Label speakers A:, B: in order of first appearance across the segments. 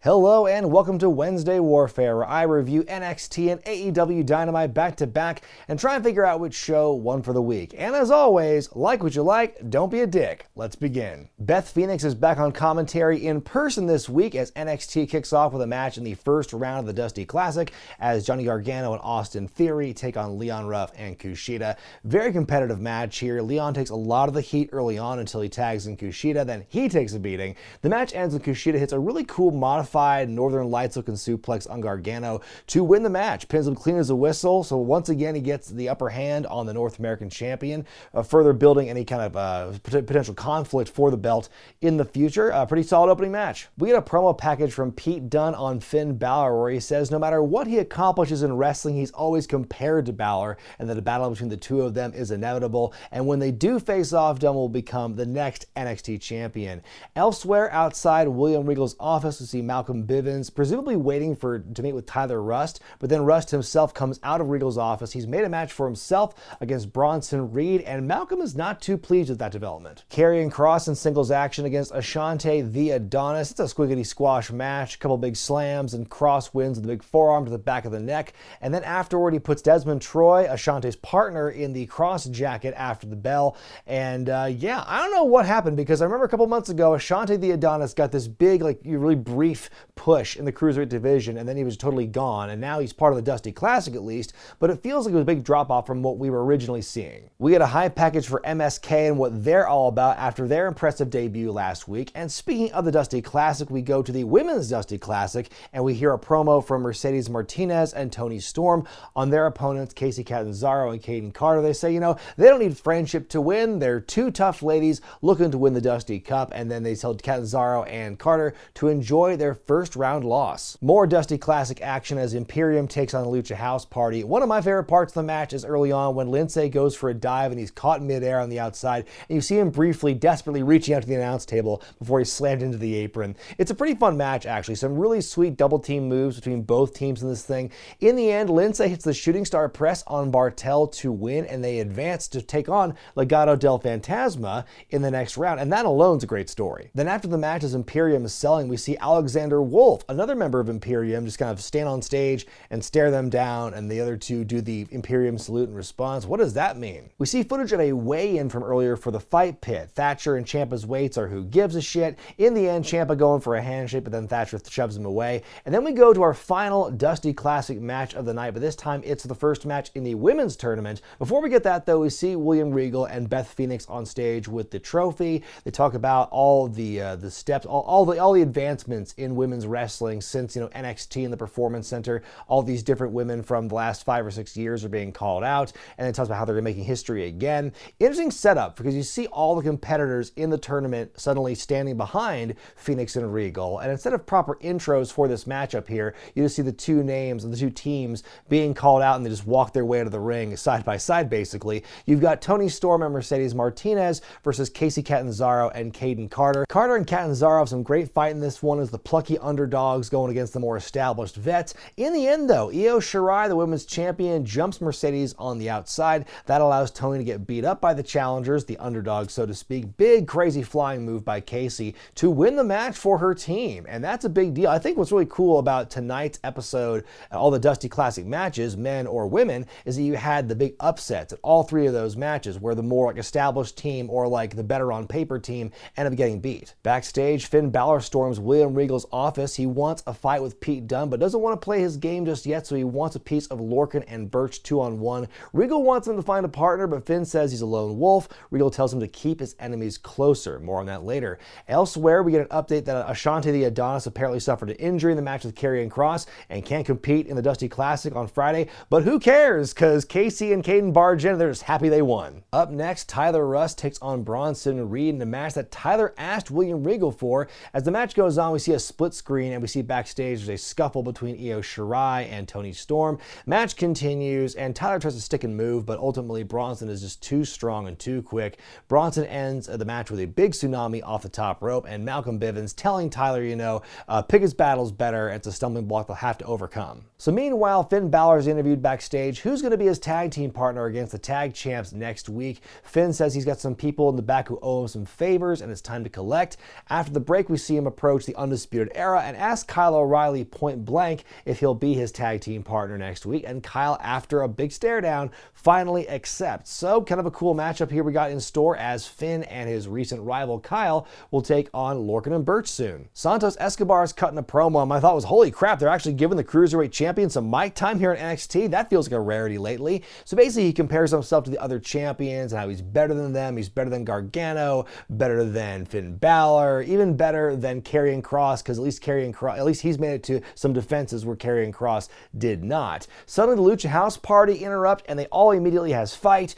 A: Hello and welcome to Wednesday Warfare, where I review NXT and AEW Dynamite back to back and try and figure out which show won for the week. And as always, like what you like, don't be a dick. Let's begin. Beth Phoenix is back on commentary in person this week as NXT kicks off with a match in the first round of the Dusty Classic as Johnny Gargano and Austin Theory take on Leon Ruff and Kushida. Very competitive match here. Leon takes a lot of the heat early on until he tags in Kushida, then he takes a beating. The match ends when Kushida hits a really cool modified Northern Lights looking suplex on Gargano to win the match. Pins him clean as a whistle, so once again he gets the upper hand on the North American champion, further building any kind of potential conflict for the belt in the future. A pretty solid opening match. We get a promo package from Pete Dunne on Finn Balor where he says no matter what he accomplishes in wrestling, he's always compared to Balor, and that a battle between the two of them is inevitable, and when they do face off, Dunne will become the next NXT champion. Elsewhere outside William Regal's office, we see Malcolm Bivens presumably waiting to meet with Tyler Rust, but then Rust himself comes out of Regal's office. He's made a match for himself against Bronson Reed, and Malcolm is not too pleased with that development. Karrion Kross in singles action against Ashante the Adonis. It's a squiggity squash match, a couple big slams, and Kross wins with a big forearm to the back of the neck, and then afterward he puts Desmond Troy, Ashante's partner, in the Kross jacket after the bell, and yeah, I don't know what happened, because I remember a couple months ago Ashante the Adonis got this big, really brief push in the Cruiserweight division, and then he was totally gone, and now he's part of the Dusty Classic at least, but it feels like it was a big drop off from what we were originally seeing. We get a high package for MSK and what they're all about after their impressive debut last week, and speaking of the Dusty Classic, we go to the Women's Dusty Classic, and we hear a promo from Mercedes Martinez and Toni Storm on their opponents, Kacy Catanzaro and Kayden Carter. They say, they don't need friendship to win, they're two tough ladies looking to win the Dusty Cup, and then they tell Catanzaro and Carter to enjoy their first round loss. More Dusty Classic action as Imperium takes on the Lucha House Party. One of my favorite parts of the match is early on when Lindsay goes for a dive and he's caught midair on the outside, and you see him briefly, desperately reaching out to the announce table before he's slammed into the apron. It's a pretty fun match, actually. Some really sweet double team moves between both teams in this thing. In the end, Lindsay hits the shooting star press on Bartel to win, and they advance to take on Legado del Fantasma in the next round, and that alone's a great story. Then after the match, as Imperium is selling, we see Alexander Wolf, another member of Imperium, just kind of stand on stage and stare them down, and the other two do the Imperium salute in response. What does that mean? We see footage of a weigh-in from earlier for the fight pit. Thatcher and Ciampa's weights are who gives a shit. In the end, Ciampa going for a handshake, but then Thatcher shoves him away. And then we go to our final Dusty Classic match of the night, but this time it's the first match in the women's tournament. Before we get that, though, we see William Regal and Beth Phoenix on stage with the trophy. They talk about all the steps, all the advancements in women's wrestling since NXT and the Performance Center. All these different women from the last 5 or 6 years are being called out, and it talks about how they're making history again. Interesting setup, because you see all the competitors in the tournament suddenly standing behind Phoenix and Regal, and instead of proper intros for this matchup here, you just see the two names and the two teams being called out, and they just walk their way to the ring side by side basically. You've got Toni Storm and Mercedes Martinez versus Kacy Catanzaro and Kayden Carter. Carter and Catanzaro have some great fight in this one as the plucky underdogs going against the more established vets. In the end, though, Io Shirai, the women's champion, jumps Mercedes on the outside. That allows Toni to get beat up by the challengers, the underdogs, so to speak. Big, crazy flying move by Kacy to win the match for her team, and that's a big deal. I think what's really cool about tonight's episode, all the Dusty Classic matches, men or women, is that you had the big upsets at all three of those matches, where the more established team or the better on paper team end up getting beat. Backstage, Finn Balor storms William Regal's office. He wants a fight with Pete Dunne, but doesn't want to play his game just yet, so he wants a piece of Lorcan and Birch 2-on-1. Regal wants him to find a partner, but Finn says he's a lone wolf. Regal tells him to keep his enemies closer. More on that later. Elsewhere, we get an update that Ashante the Adonis apparently suffered an injury in the match with Karrion Kross and can't compete in the Dusty Classic on Friday, but who cares, because Kacy and Kayden barge in and they're just happy they won. Up next, Tyler Rust takes on Bronson Reed in a match that Tyler asked William Regal for. As the match goes on, we see a split screen, and we see backstage there's a scuffle between Io Shirai and Toni Storm. Match continues, and Tyler tries to stick and move, but ultimately Bronson is just too strong and too quick. Bronson ends the match with a big tsunami off the top rope, and Malcolm Bivens telling Tyler, pick his battles better, it's a stumbling block they'll have to overcome. So meanwhile, Finn Balor's interviewed backstage who's going to be his tag team partner against the tag champs next week. Finn says he's got some people in the back who owe him some favors, and it's time to collect. After the break, we see him approach the Undisputed Undisputed Era and asked Kyle O'Reilly point blank if he'll be his tag team partner next week, and Kyle, after a big stare down, finally accepts. So kind of a cool matchup here we got in store, as Finn and his recent rival Kyle will take on Lorcan and Birch soon. Santos Escobar is cutting a promo, and my thought was, holy crap, they're actually giving the Cruiserweight Champion some mic time here in NXT? That feels like a rarity lately. So basically he compares himself to the other champions and how he's better than them. He's better than Gargano, better than Finn Balor, even better than Karrion Kross, because at least he's made it to some defenses where Karrion Kross did not. Suddenly the Lucha House Party interrupt, and they all immediately has fight.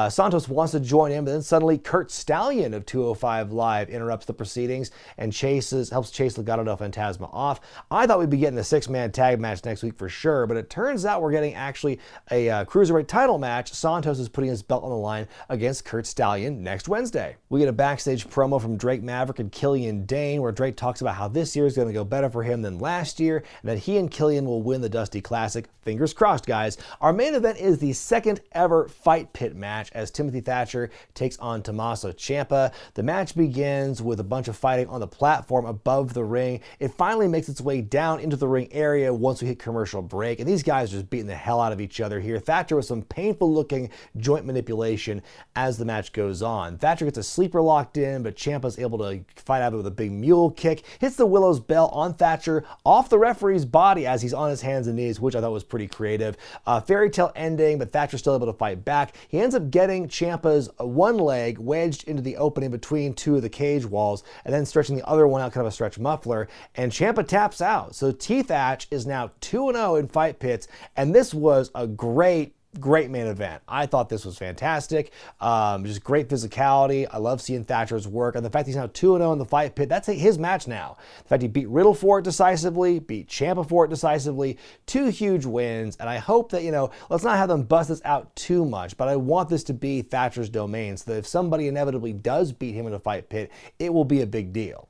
A: Santos wants to join in, but then suddenly Kurt Stallion of 205 Live interrupts the proceedings and helps chase Legado del Fantasma off. I thought we'd be getting a 6-man tag match next week for sure, but it turns out we're getting actually a Cruiserweight title match. Santos is putting his belt on the line against Kurt Stallion next Wednesday. We get a backstage promo from Drake Maverick and Killian Dane, where Drake talks about how this year is going to go better for him than last year, and that he and Killian will win the Dusty Classic. Fingers crossed, guys. Our main event is the second ever Fight Pit match, as Timothy Thatcher takes on Tommaso Ciampa. The match begins with a bunch of fighting on the platform above the ring. It finally makes its way down into the ring area once we hit commercial break, and these guys are just beating the hell out of each other here. Thatcher with some painful looking joint manipulation as the match goes on. Thatcher gets a sleeper locked in, but Ciampa's able to fight out of it with a big mule kick, hits the Willow's Bell on Thatcher off the referee's body as he's on his hands and knees, which I thought was pretty creative. Fairy tale ending, but Thatcher's still able to fight back. He ends up getting Ciampa's one leg wedged into the opening between two of the cage walls, and then stretching the other one out, kind of a stretch muffler, and Ciampa taps out. So T-Thatch is now 2-0 in Fight Pits, and this was a great main event. I thought this was fantastic. Just great physicality. I love seeing Thatcher's work, and the fact he's now 2-0 in the Fight Pit, that's his match now. The fact he beat Riddle for it decisively, beat Ciampa for it decisively, 2 huge wins, and I hope that, let's not have them bust this out too much, but I want this to be Thatcher's domain, so that if somebody inevitably does beat him in a Fight Pit, it will be a big deal.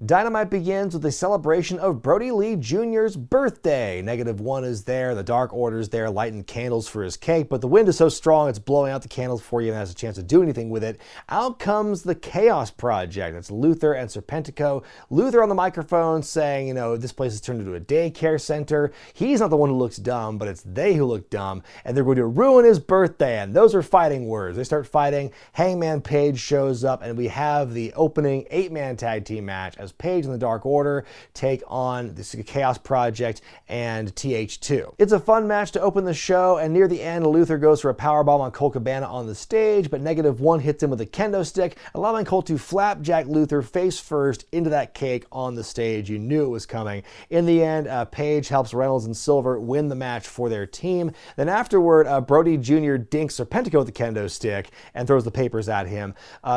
A: Dynamite begins with a celebration of Brodie Lee Jr.'s birthday. -1 is there, the Dark Order's there lighting candles for his cake, but the wind is so strong it's blowing out the candles before he even has a chance to do anything with it. Out comes the Chaos Project. That's Luther and Serpentico. Luther on the microphone saying, this place has turned into a daycare center. He's not the one who looks dumb, but it's they who look dumb, and they're going to ruin his birthday, and those are fighting words. They start fighting. Hangman Page shows up, and we have the opening 8-man tag team match as Page and the Dark Order take on the Chaos Project and TH2. It's a fun match to open the show, and near the end, Luther goes for a powerbomb on Colt Cabana on the stage, but -1 hits him with a kendo stick, allowing Colt to flapjack Luther face first into that cake on the stage. You knew it was coming. In the end, Page helps Reynolds and Silver win the match for their team. Then afterward, Brodie Jr. dinks Serpentico with the kendo stick and throws the papers at him.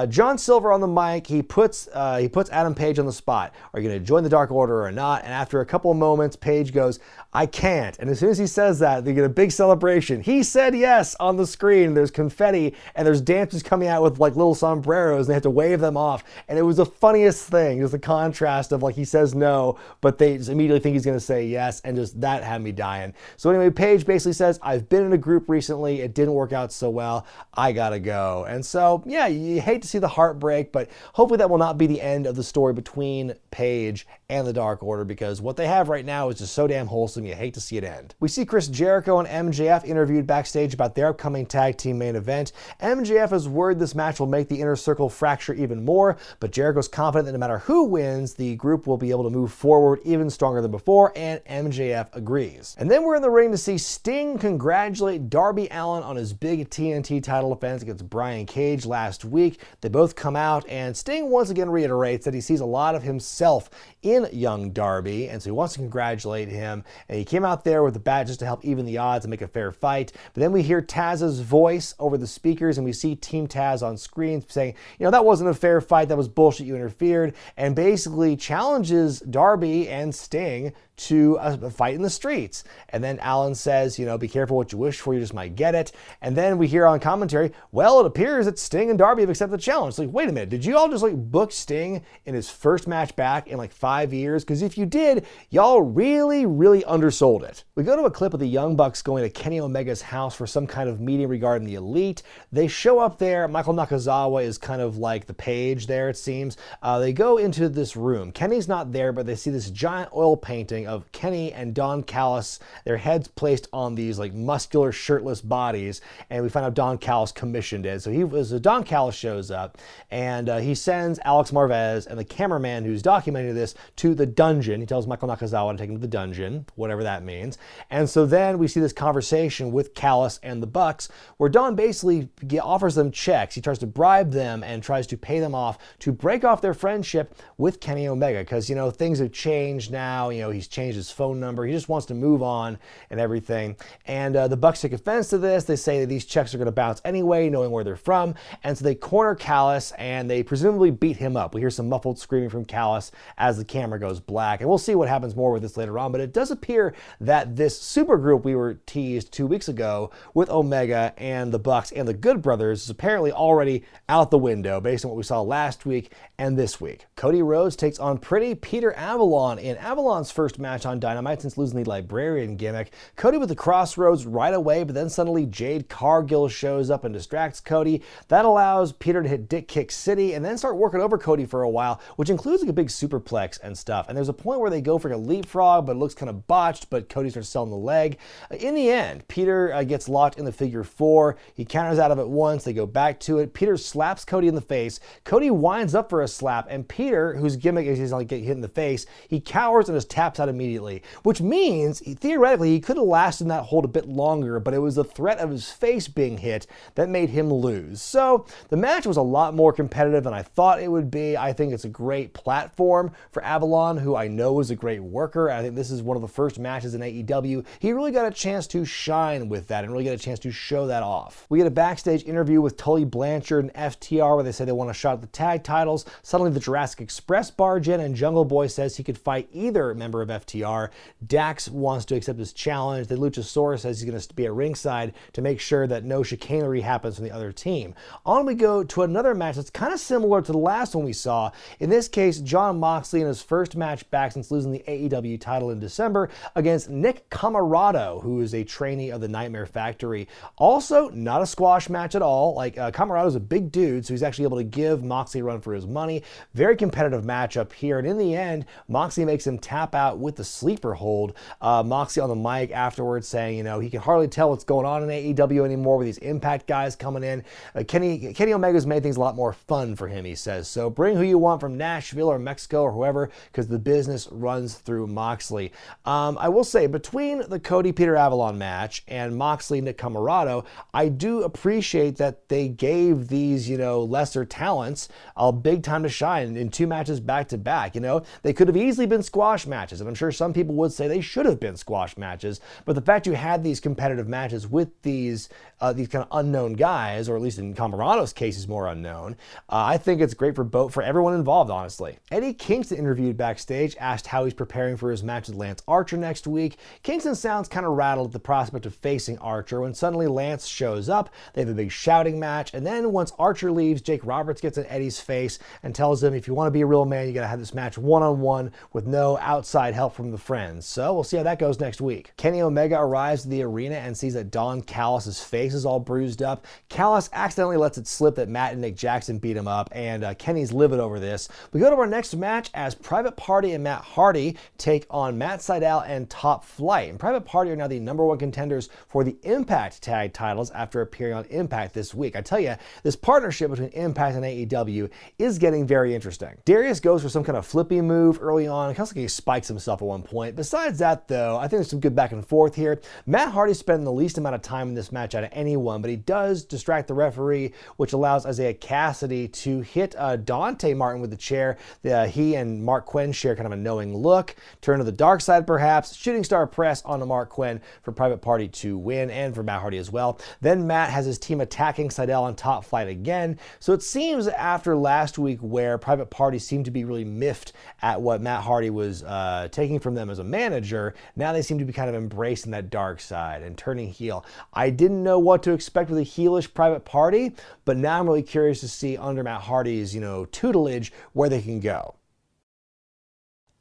A: John Silver on the mic, he puts Adam Page on the spot. Are you going to join the Dark Order or not? And after a couple of moments, Page goes, I can't. And as soon as he says that, they get a big celebration. He said yes on the screen. There's confetti and there's dancers coming out with like little sombreros, and they have to wave them off. And it was the funniest thing. Just the contrast of like he says no, but they just immediately think he's going to say yes, and just that had me dying. So anyway, Page basically says, I've been in a group recently. It didn't work out so well. I gotta go. And so, yeah, you hate to see the heartbreak, but hopefully that will not be the end of the story between Page and the Dark Order, because what they have right now is just so damn wholesome, you hate to see it end. We see Chris Jericho and MJF interviewed backstage about their upcoming tag team main event. MJF is worried this match will make the inner circle fracture even more, but Jericho's confident that no matter who wins, the group will be able to move forward even stronger than before, and MJF agrees. And then we're in the ring to see Sting congratulate Darby Allin on his big TNT title defense against Brian Cage last week. They both come out, and Sting once again reiterates that he sees a lot of himself in young Darby, and so he wants to congratulate him, and he came out there with the bat just to help even the odds and make a fair fight. But then we hear Taz's voice over the speakers, and we see Team Taz on screen saying, that wasn't a fair fight, that was bullshit, you interfered, and basically challenges Darby and Sting to a fight in the streets. And then Allin says, be careful what you wish for, you just might get it. And then we hear on commentary, well, it appears that Sting and Darby have accepted the challenge. It's like, wait a minute, did you all just book Sting in his first first match back in like 5 years, because if you did, y'all really undersold it. We go to a clip of the Young Bucks going to Kenny Omega's house for some kind of meeting regarding the Elite. They show up there. Michael Nakazawa is kind of like the page there, it seems. They go into this room. Kenny's not there, but they see this giant oil painting of Kenny and Don Callis, their heads placed on these like muscular shirtless bodies, and we find out Don Callis commissioned it. So Don Callis shows up, and he sends Alex Marvez and the cameraman who's documenting this to the dungeon. He tells Michael Nakazawa to take him to the dungeon, whatever that means. And so then we see this conversation with Callis and the Bucks, where Don basically offers them checks. He tries to bribe them and tries to pay them off to break off their friendship with Kenny Omega, because, you know, things have changed now. You know, he's changed his phone number. He just wants to move on and everything. And the Bucks take offense to this. They say that these checks are going to bounce anyway, knowing where they're from. And so they corner Callis and they presumably beat him up. We hear some muffled screaming from Callis as the camera goes black. And we'll see what happens more with this later on. But it does appear that this super group we were teased 2 weeks ago with Omega and the Bucks and the Good Brothers is apparently already out the window based on what we saw last week and this week. Cody Rhodes takes on Pretty Peter Avalon in Avalon's first match on Dynamite since losing the Librarian gimmick. Cody with the crossroads right away, but then suddenly Jade Cargill shows up and distracts Cody. That allows Peter to hit Dick Kick City and then start working over Cody for a while, which includes like a big superplex and stuff. And there's a point where they go for a leapfrog, but it looks kind of botched, but Cody starts selling the leg. In the end, Peter gets locked in the figure 4. He counters out of it once. They go back to it. Peter slaps Cody in the face. Cody winds up for a slap, and Peter, whose gimmick is he's like getting hit in the face, he cowers and just taps out immediately, which means theoretically he could have lasted in that hold a bit longer, but it was the threat of his face being hit that made him lose. So the match was a lot more competitive than I thought it would be. I think it's a great platform for Avalon, who I know is a great worker. I think this is one of the first matches in AEW. He really got a chance to shine with that and really get a chance to show that off. We get a backstage interview with Tully Blanchard and FTR where they say they want a shot at the tag titles. Suddenly the Jurassic Express barge in and Jungle Boy says he could fight either member of FTR. Dax wants to accept his challenge. The Luchasaurus says he's going to be at ringside to make sure that no chicanery happens from the other team. On we go to another match that's kind of similar to the last one we saw. In this case, Jon Moxley in his first match back since losing the AEW title in December against Nick COMOROTO, who is a trainee of the Nightmare Factory. Also, not a squash match at all. Like, COMOROTO's a big dude, so he's actually able to give Moxley a run for his money. Very competitive matchup here, and in the end, Moxley makes him tap out with the sleeper hold. Moxley on the mic afterwards saying, you know, he can hardly tell what's going on in AEW anymore with these Impact guys coming in. Kenny Omega's made things a lot more fun for him, he says. So bring who you want from Nashville or Mexico or whoever, because the business runs through Moxley. I will say, between the Cody Peter Avalon match and Moxley Nick COMOROTO, I do appreciate that they gave these, you know, lesser talents a big time to shine in 2 matches back to back. You know, they could have easily been squash matches, and I'm sure some people would say they should have been squash matches, but the fact you had these competitive matches with these kind of unknown guys, or at least in COMOROTO's case he's more unknown, I think it's great for everyone involved, honestly. Eddie Kingston interviewed backstage, asked how he's preparing for his match with Lance Archer next week. Kingston sounds kind of rattled at the prospect of facing Archer when suddenly Lance shows up. They have a big shouting match, and then once Archer leaves, Jake Roberts gets in Eddie's face and tells him, if you want to be a real man, you got to have this match one-on-one with no outside help from the friends. So we'll see how that goes next week. Kenny Omega arrives at the arena and sees that Don Callis' face is all bruised up. Callis accidentally lets it slip that Matt and Nick Jackson beat him up, and Kenny's livid over this. We go to our next match as Private Party and Matt Hardy take on Matt Sydal and Top Flight. And Private Party are now the #1 contenders for the Impact tag titles after appearing on Impact this week. I tell you, this partnership between Impact and AEW is getting very interesting. Darius goes for some kind of flippy move early on. It kind of like he spikes himself at one point. Besides that, though, I think there's some good back and forth here. Matt Hardy spending the least amount of time in this match out of anyone, but he does distract the referee, which allows Isaiah Cassidy to hit Dante Martin with the chair. He and Mark Quinn share kind of a knowing look. Turn to the dark side, perhaps. Shooting star press onto Mark Quinn for Private Party to win, and for Matt Hardy as well. Then Matt has his team attacking Sydal on Top Flight again. So it seems after last week where Private Party seemed to be really miffed at what Matt Hardy was taking from them as a manager, now they seem to be kind of embracing that dark side and turning heel. I didn't know what to expect with a heelish Private Party, but now I'm really curious to see under Matt Hardy's, you know, tutelage where they can go.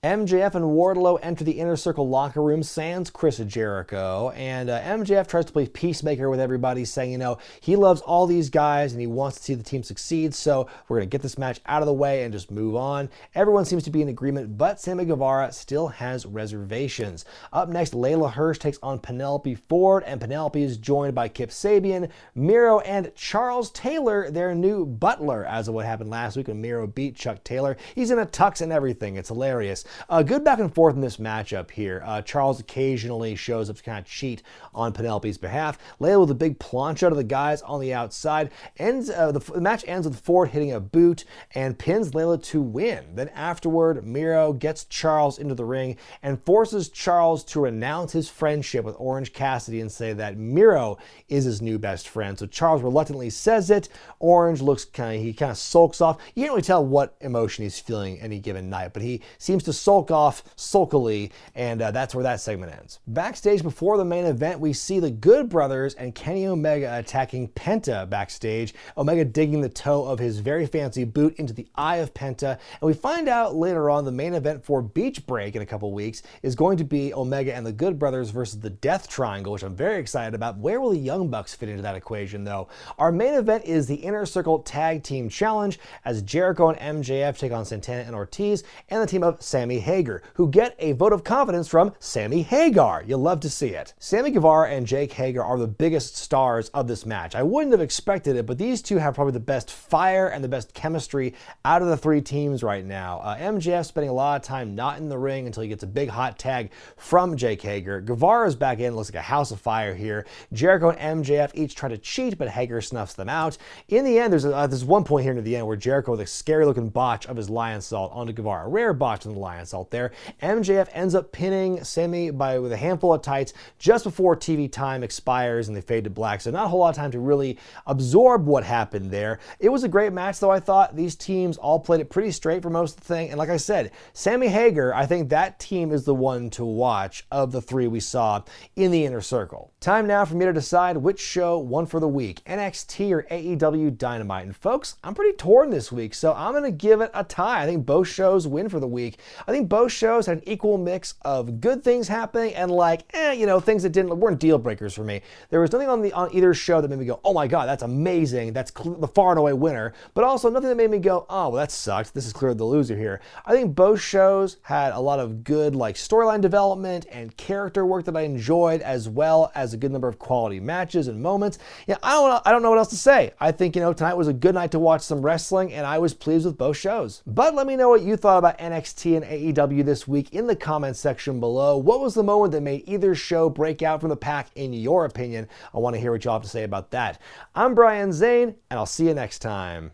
A: MJF and Wardlow enter the Inner Circle locker room sans Chris Jericho, and MJF tries to play peacemaker with everybody, saying, you know, he loves all these guys and he wants to see the team succeed, so we're going to get this match out of the way and just move on. Everyone seems to be in agreement, but Sammy Guevara still has reservations. Up next, LEYLA Hirsch takes on Penelope Ford, and Penelope is joined by Kip Sabian, Miro, and Charles Taylor, their new butler, as of what happened last week when Miro beat Chuck Taylor. He's in a tux and everything. It's hilarious. Good back and forth in this matchup here. Charles occasionally shows up to kind of cheat on Penelope's behalf. LEYLA with a big plancha to the guys on the outside. The match ends with Ford hitting a boot and pins LEYLA to win. Then afterward, Miro gets Charles into the ring and forces Charles to renounce his friendship with Orange Cassidy and say that Miro is his new best friend. So Charles reluctantly says it. Orange looks kind of sulks off. You can't really tell what emotion he's feeling any given night, but he seems to sulk off sulkily, and that's where that segment ends. Backstage before the main event, we see the Good Brothers and Kenny Omega attacking Penta backstage, Omega digging the toe of his very fancy boot into the eye of Penta, and we find out later on the main event for Beach Break in a couple weeks is going to be Omega and the Good Brothers versus the Death Triangle, which I'm very excited about. Where will the Young Bucks fit into that equation, though? Our main event is the Inner Circle Tag Team Challenge, as Jericho and MJF take on Santana and Ortiz and the team of Sammy Hagar, who get a vote of confidence from Sammy Hagar. You'll love to see it. Sammy Guevara and Jake Hager are the biggest stars of this match. I wouldn't have expected it, but these two have probably the best fire and the best chemistry out of the three teams right now. MJF spending a lot of time not in the ring until he gets a big hot tag from Jake Hager. Guevara's back in, looks like a house of fire here. Jericho and MJF each try to cheat, but Hager snuffs them out. In the end, there's one point here near the end where Jericho with a scary looking botch of his lion salt onto Guevara. A rare botch on the lion salt there. MJF ends up pinning Sammy with a handful of tights just before TV time expires and they fade to black, so not a whole lot of time to really absorb what happened there. It was a great match, though. I thought these teams all played it pretty straight for most of the thing, and like I said, Sammy Hagar, I think that team is the one to watch of the three we saw in the Inner Circle. Time now for me to decide which show won for the week, NXT or AEW Dynamite. And folks, I'm pretty torn this week, so I'm going to give it a tie. I think both shows win for the week. I think both shows had an equal mix of good things happening and things that weren't deal breakers for me. There was nothing on either show that made me go, oh my god, that's amazing, that's the far and away winner, but also nothing that made me go, oh, well, that sucked, this is clearly the loser here. I think both shows had a lot of good storyline development and character work that I enjoyed, as well as a good number of quality matches and moments. I don't know what else to say. I think, tonight was a good night to watch some wrestling, and I was pleased with both shows. But let me know what you thought about NXT and AEW this week in the comments section below. What was the moment that made either show break out from the pack in your opinion? I want to hear what y'all have to say about that. I'm Brian Zane, and I'll see you next time.